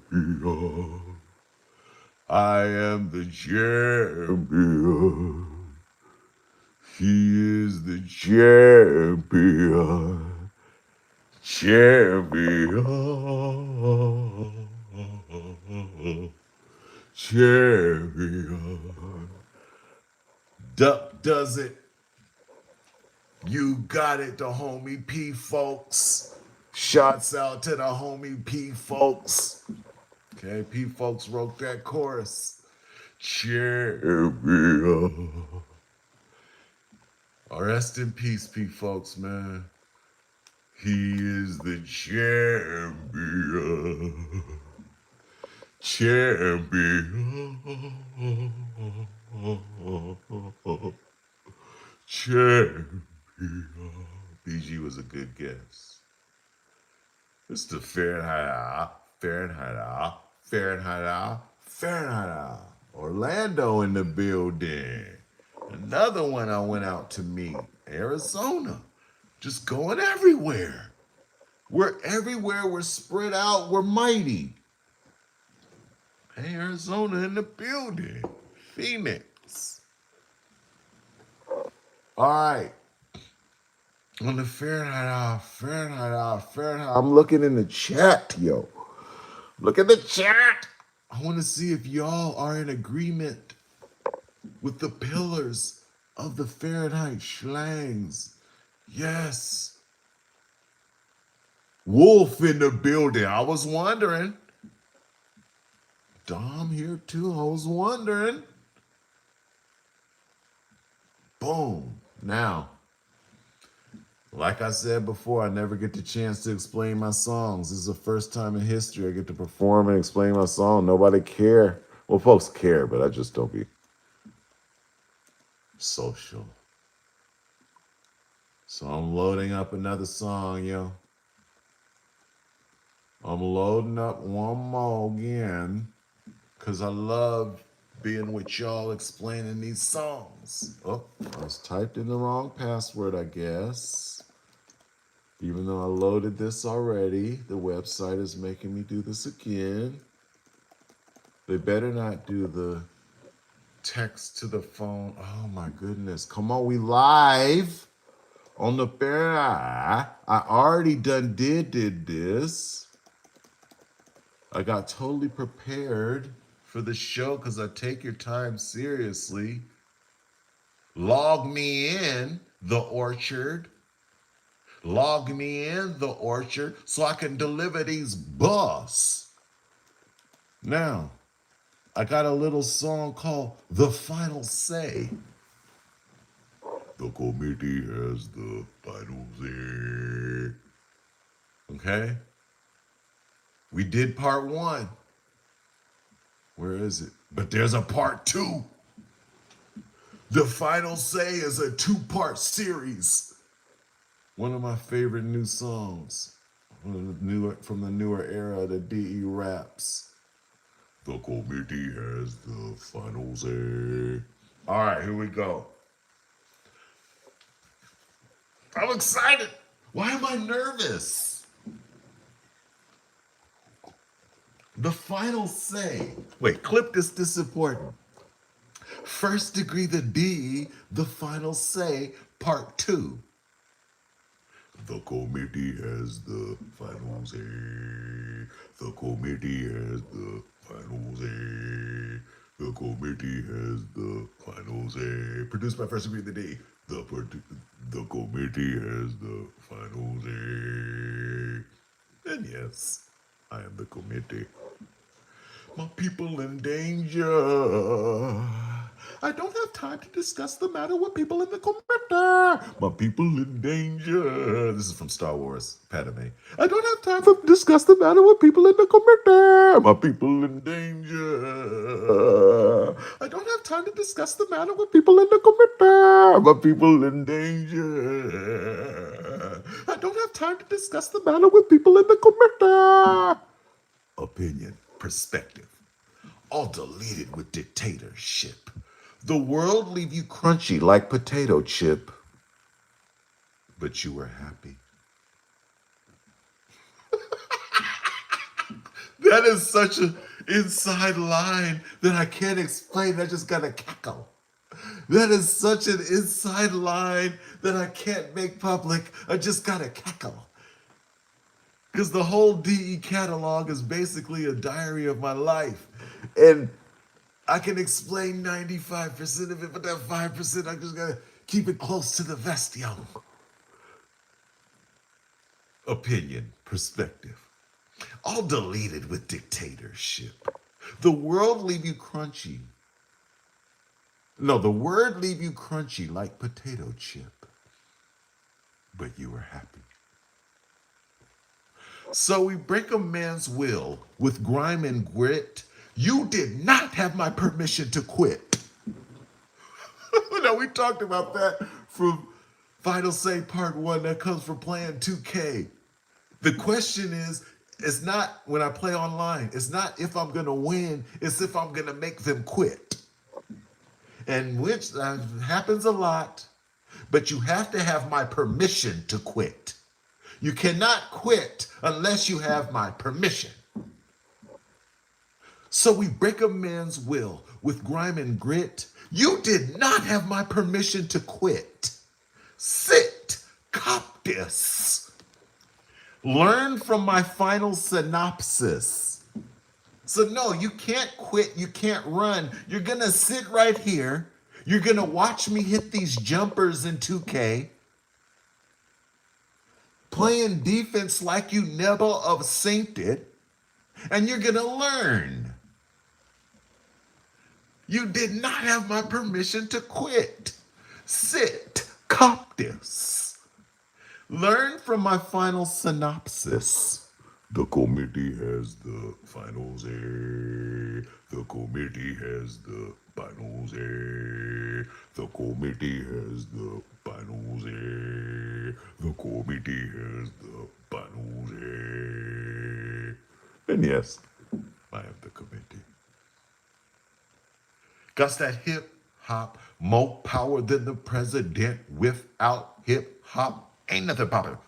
I am the champion. He is the champion. Champion. Champion. Duck does it. You got it, the homie P folks. Shouts out to the homie P folks. Okay, P folks wrote that chorus. Champion. Rest in peace, P folks, man. He is the champion. Champion. Champion. BG was a good guess. It's the Fahrenheit. Orlando in the building. Another one I went out to meet. Arizona. Just going everywhere. We're everywhere. We're spread out. We're mighty. Hey, Arizona in the building. Phoenix. All right. On the Fahrenheit. I'm looking in the chat, yo. Look at the chat. I want to see if y'all are in agreement with the pillars of the Fahrenheit Shlangz. Yes. Wolf in the building. I was wondering. Dom here too. I was wondering. Boom. Now, like I said before, I never get the chance to explain my songs. This is the first time in history I get to perform and explain my song. Nobody care. Well, folks care, but I just don't be social. So I'm loading up another song, yo. I'm loading up one more again, because I love being with y'all explaining these songs. Oh, I was typed in the wrong password, I guess. Even though I loaded this already, the website is making me do this again. They better not do the text to the phone. Oh my goodness. Come on, we live on the fair. I already did this. I got totally prepared for the show because I take your time seriously. Log me in, the orchard. Log me in the orchard so I can deliver these busts. Now, I got a little song called The Final Say. The committee has the final say. Okay? We did part one. Where is it? But there's a part two. The Final Say is a two-part series. One of my favorite new songs from the newer era, the DE raps. The committee has the final say. All right, here we go. I'm excited. Why am I nervous? The final say. Wait, clip this. This is important. First degree, the D, the final say, part two. The committee has the final say. The committee has the final say. The committee has the final say. Produced by First Degree, the D. The committee has the final say. And yes, I am the committee. My people in danger. I don't have time to discuss the matter with people in the committee. My people in danger. This is from Star Wars, Padme. I don't have time to discuss the matter with people in the committee. My people in danger. I don't have time to discuss the matter with people in the committee. My people in danger. I don't have time to discuss the matter with people in the committee. Opinion, perspective, all deleted with dictatorship. The world leave you crunchy like potato chip, but you were happy. That is such an inside line that I can't explain. I just gotta cackle. That is such an inside line that I can't make public. I just gotta cackle. Because the whole DE catalog is basically a diary of my life. And I can explain 95% of it, but that 5%, I just gotta keep it close to the vest, yo. Opinion, perspective, all deleted with dictatorship. The world leave you crunchy. No, the word leave you crunchy like potato chip, but you were happy. So we break a man's will with grime and grit. You did not have my permission to quit. Now, we talked about that from Final Say Part 1. That comes from playing 2K. The question is, it's not when I play online, it's not if I'm going to win, it's if I'm going to make them quit. And which happens a lot, but you have to have my permission to quit. You cannot quit unless you have my permission. So we break a man's will with grime and grit. You did not have my permission to quit. Sit, cop this. Learn from my final synopsis. So no, you can't quit, you can't run. You're gonna sit right here. You're gonna watch me hit these jumpers in 2K. Playing defense like you never have synced it, and you're gonna learn. You did not have my permission to quit. Sit, cop this. Learn from my final synopsis. The committee has the final say. The committee has the final say. The committee has the final say. The committee has the final say. And yes, I am the committee. Got that hip hop, more power than the president. Without hip hop, ain't nothing poppin'.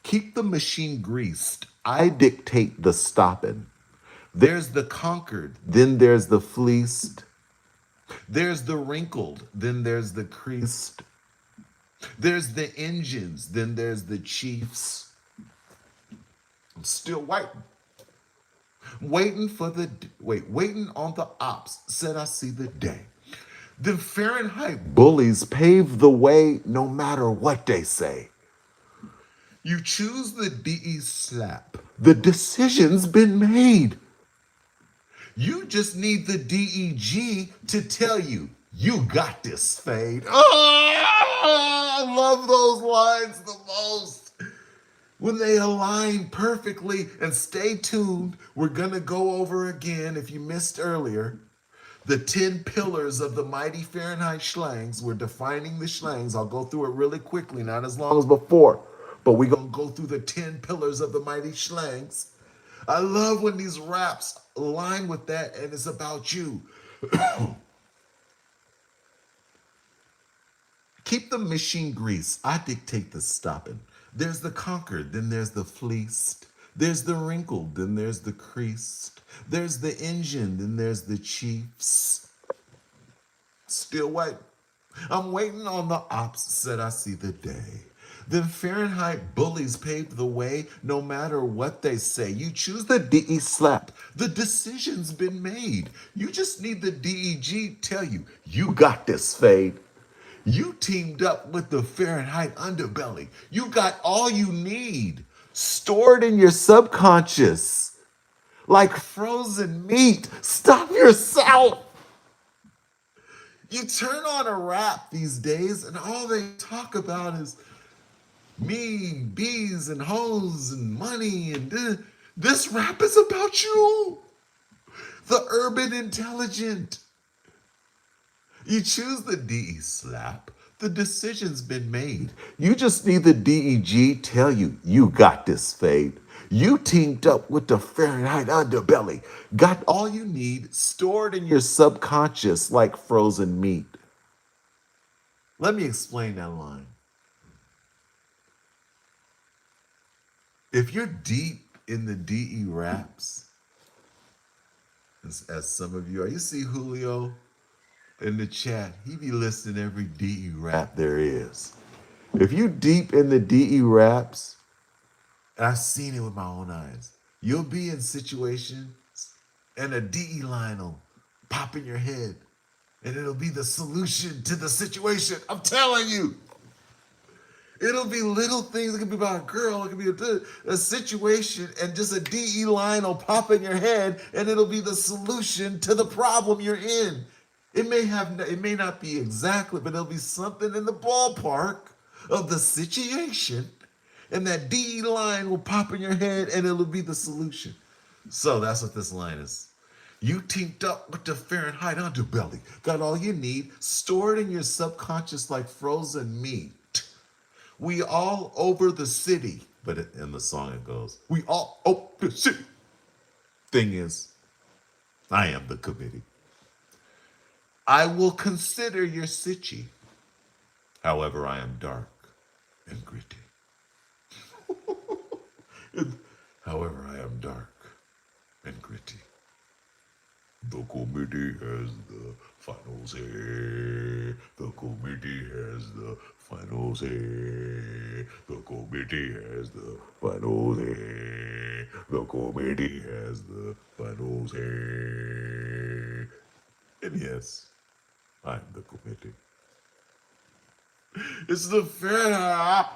Keep the machine greased. I dictate the stopping. There's the conquered, then there's the fleeced. There's the wrinkled, then there's the creased. There's the engines, then there's the chiefs. I'm still waiting. Waiting on the ops, said I see the day. The Fahrenheit bullies pave the way no matter what they say. You choose the DE slap. The decision's been made. You just need the DEG to tell you, you got this, Fade. Oh, I love those lines the most. When they align perfectly, and stay tuned, we're going to go over again, if you missed earlier, the 10 pillars of the mighty Fahrenheit Shlangz. We're defining the Shlangz. I'll go through it really quickly, not as long as before, but we're going to go through the 10 pillars of the mighty Shlangz. I love when these raps align with that and it's about you. Keep the machine greased. I dictate the stopping. There's the conquered, then there's the fleeced. There's the wrinkled, then there's the creased. There's the engine, then there's the chiefs. Still white. I'm waiting on the ops, said I see the day. Then Fahrenheit bullies paved the way, no matter what they say. You choose the DE slap. The decision's been made. You just need the DEG tell you, you got this, Fade. You teamed up with the Fahrenheit underbelly. You got all you need stored in your subconscious like frozen meat. Stop yourself. You turn on a rap these days and all they talk about is me, bees, and hoes, and money, and this rap is about you, the urban intelligent. You choose the DE slap. The decision's been made. You just need the DEG tell you, you got this, Fade. You teamed up with the Fahrenheit underbelly. Got all you need stored in your subconscious like frozen meat. Let me explain that line. If you're deep in the DE raps, as some of you are, you see Julio in the chat, he be listening to every DE rap there is. If you deep in the DE raps, and I've seen it with my own eyes, you'll be in situations and a DE line will pop in your head and it'll be the solution to the situation. I'm telling you. It'll be little things. It could be about a girl. It could be a situation, and just a DE line will pop in your head, and it'll be the solution to the problem you're in. It may not be exactly, but it'll be something in the ballpark of the situation, and that DE line will pop in your head, and it'll be the solution. So that's what this line is. You teamed up with the Fahrenheit underbelly. Got all you need stored in your subconscious like frozen meat. We all over the city. But in the song it goes, we all over the city. Thing is, I am the committee. I will consider your sitchy. However, I am dark and gritty. However, I am dark and gritty. The committee has the final say. The committee has the final say. The committee has the final say. The committee has the final say. And yes, I'm the committee. It's the fair.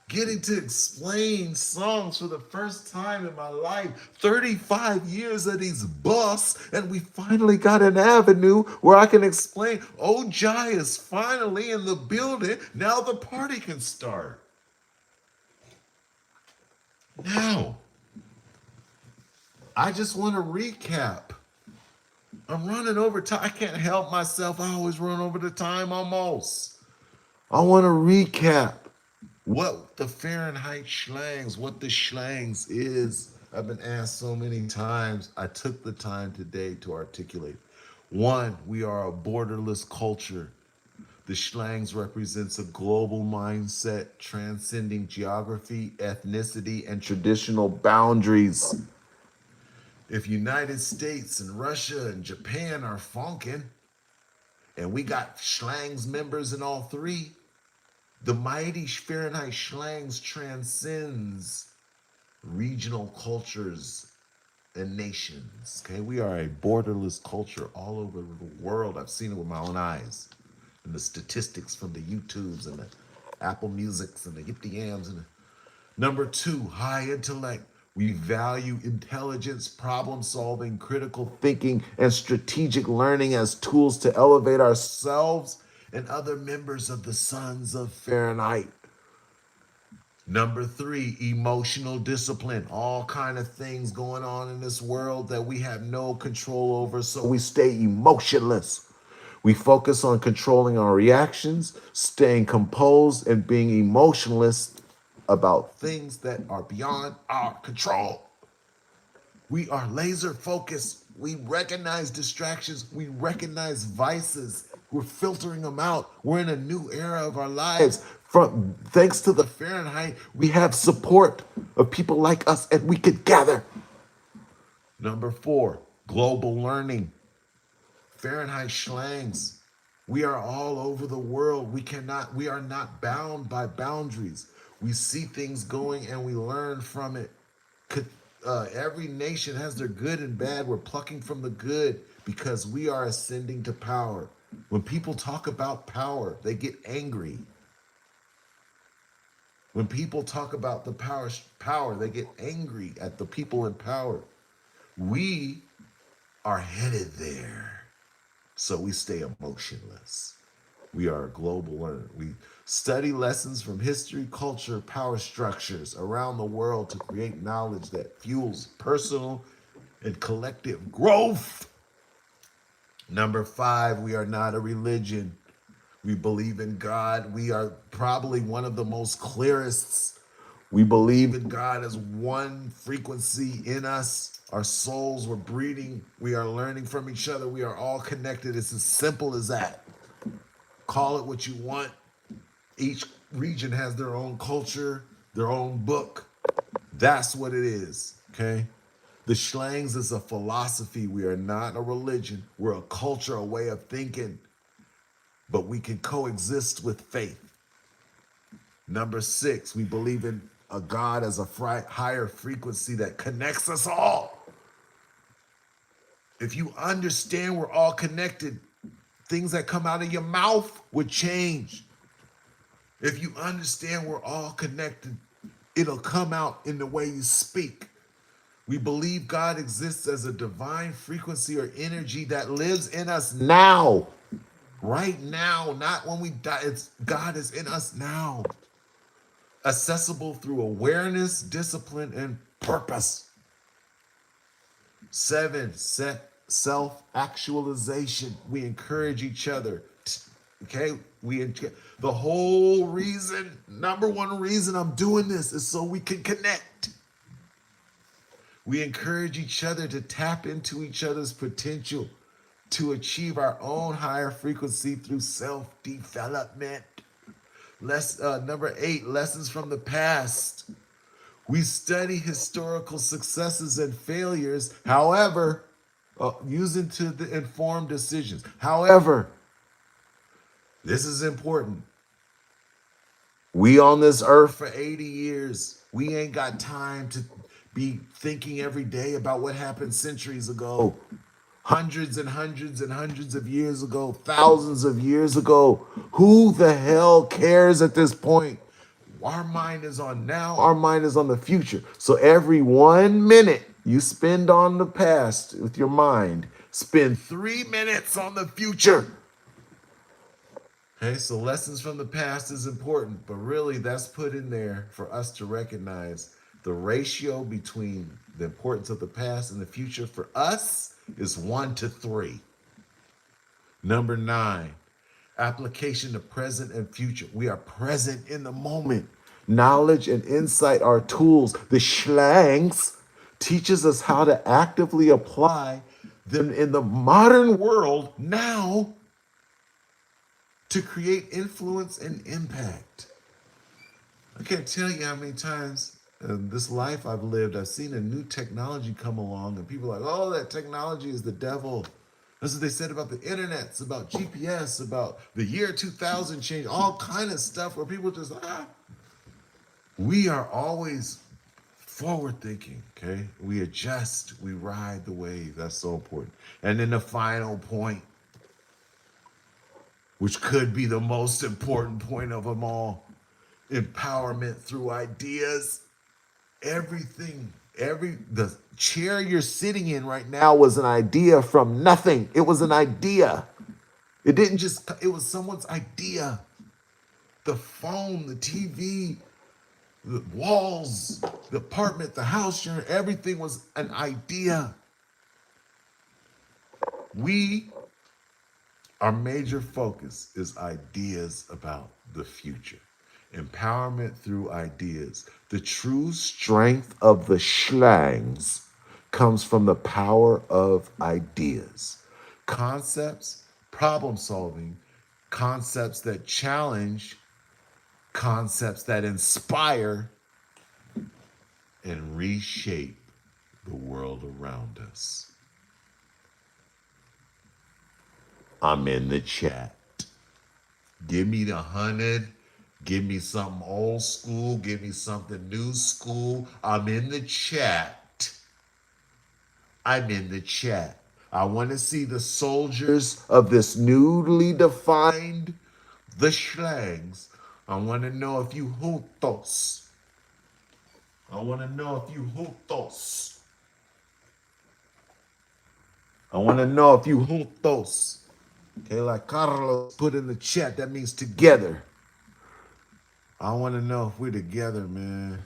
Getting to explain songs for the first time in my life. 35 years of these busts, and we finally got an avenue where I can explain. Oh, Jai is finally in the building. Now the party can start. Now, I just want to recap. I'm running over time. I can't help myself. I always run over the time almost. I want to recap what the Fahrenheit Shlangz, what the Shlangz is. I've been asked so many times. I took the time today to articulate. One, we are a borderless culture. The Shlangz represents a global mindset transcending geography, ethnicity, and traditional boundaries. If United States and Russia and Japan are funkin', and we got Shlangz members in all three, the mighty Fahrenheit Shlangz transcends regional cultures and nations. Okay, we are a borderless culture all over the world. I've seen it with my own eyes. and the statistics from the YouTubes and the Apple Musics and the Yip the Yams and the Number two, high intellect. We value intelligence, problem solving, critical thinking, and strategic learning as tools to elevate ourselves and other members of the Sons of Fahrenheit. Number three, emotional discipline. All kind of things going on in this world that we have no control over, so we stay emotionless. We focus on controlling our reactions, staying composed, and being emotionless about things that are beyond our control. We are laser focused. We recognize distractions. We recognize vices. We're filtering them out. We're in a new era of our lives. From thanks to the Fahrenheit, we have support of people like us, and we can gather. Number four, global learning. Fahrenheit Shlangz. We are all over the world. We are not bound by boundaries. We see things going and we learn from it. Every nation has their good and bad. We're plucking from the good because we are ascending to power. When people talk about power, they get angry. When people talk about the power, they get angry at the people in power. We are headed there. So we stay emotionless. We are a global learner. We study lessons from history, culture, power structures around the world to create knowledge that fuels personal and collective growth. Number five, we are not a religion. We believe in God. We are probably one of the most clearest. We believe in God as one frequency in us. Our souls were breathing. We are learning from each other. We are all connected. It's as simple as that. Call it what you want. Each region has their own culture, their own book. That's what it is, okay? The Shlangz is a philosophy. We are not a religion. We're a culture, a way of thinking, but we can coexist with faith. Number six, we believe in a God as a higher frequency that connects us all. If you understand we're all connected, things that come out of your mouth would change. If you understand we're all connected, it'll come out in the way you speak. We believe God exists as a divine frequency or energy that lives in us now. Right now, not when we die. God is in us now. Accessible through awareness, discipline, and purpose. Seven, self-actualization. We encourage each other. Okay? The whole reason, number one reason I'm doing this is so we can connect. We encourage each other to tap into each other's potential to achieve our own higher frequency through self-development. Number eight, lessons from the past. We study historical successes and failures, however, using to inform decisions. However, this is important. We on this earth for 80 years. We ain't got time to be thinking every day about what happened centuries ago. Hundreds and hundreds and hundreds of years ago, thousands of years ago. Who the hell cares at this point? Our mind is on now, our mind is on the future. So every 1 minute you spend on the past with your mind, spend 3 minutes on the future. Okay, so lessons from the past is important, but really that's put in there for us to recognize the ratio between the importance of the past and the future for us is 1-3. Number 9, application to present and future. We are present in the moment. Knowledge and insight are tools. The Shlangz teaches us how to actively apply them in the modern world now to create influence and impact. I can't tell you how many times in this life I've lived, I've seen a new technology come along and people are like, oh, that technology is the devil. That's what they said about the internet, it's about GPS, about the year 2000 change, all kind of stuff where people just, we are always forward thinking, okay? We adjust, we ride the wave. That's so important. And then the final point, which could be the most important point of them all. Empowerment through ideas. Everything, the chair you're sitting in right now was an idea from nothing. It was an idea. It was someone's idea. The phone, the TV, the walls, the apartment, the house, everything was an idea. Our major focus is ideas about the future. Empowerment through ideas. The true strength of the Shlangz comes from the power of ideas. Concepts, problem solving, concepts that challenge, concepts that inspire and reshape the world around us. I'm in the chat. Give me the 100. Give me something old school. Give me something new school. I'm in the chat. I'm in the chat. I want to see the soldiers of this newly defined, the Shlangz. I want to know if you juntos. I want to know if you juntos. I want to know if you juntos. Okay, like Carlos put in the chat, that means together. I want to know if we're together, man.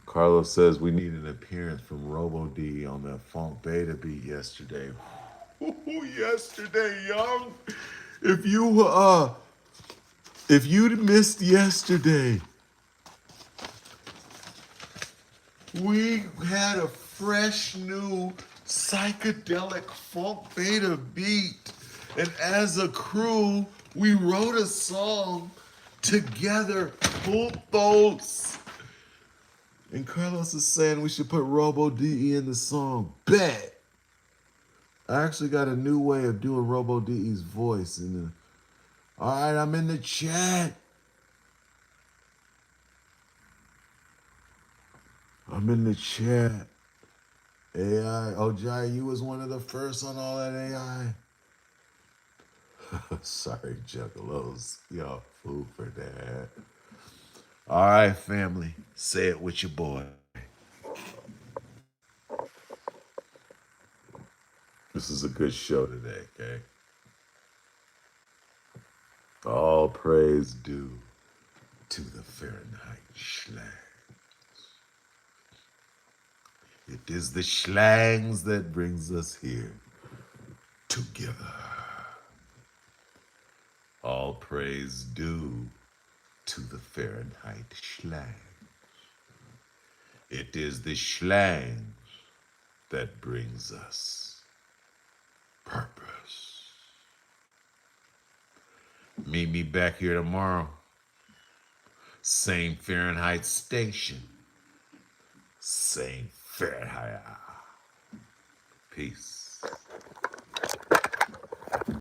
Carlos says we need an appearance from Robo D on that Funk Beta beat yesterday. Yesterday, young. If you'd missed yesterday, we had a fresh new psychedelic Funk Beta beat. And as a crew, we wrote a song together, juntos. And Carlos is saying we should put Robo DE in the song. Bet. I actually got a new way of doing Robo DE's voice. All right, I'm in the chat. I'm in the chat. AI. Oh, Jai, you was one of the first on all that AI. Sorry, Juggalos. Y'all fool for that. All right, family. Say it with your boy. This is a good show today, okay? All praise due to the Fahrenheit Shlangz. It is the Shlangz that brings us here together. All praise due to the Fahrenheit Shlangz. It is the Shlangz that brings us purpose. Meet me back here tomorrow. Same Fahrenheit station. Same Fahrenheit. Peace.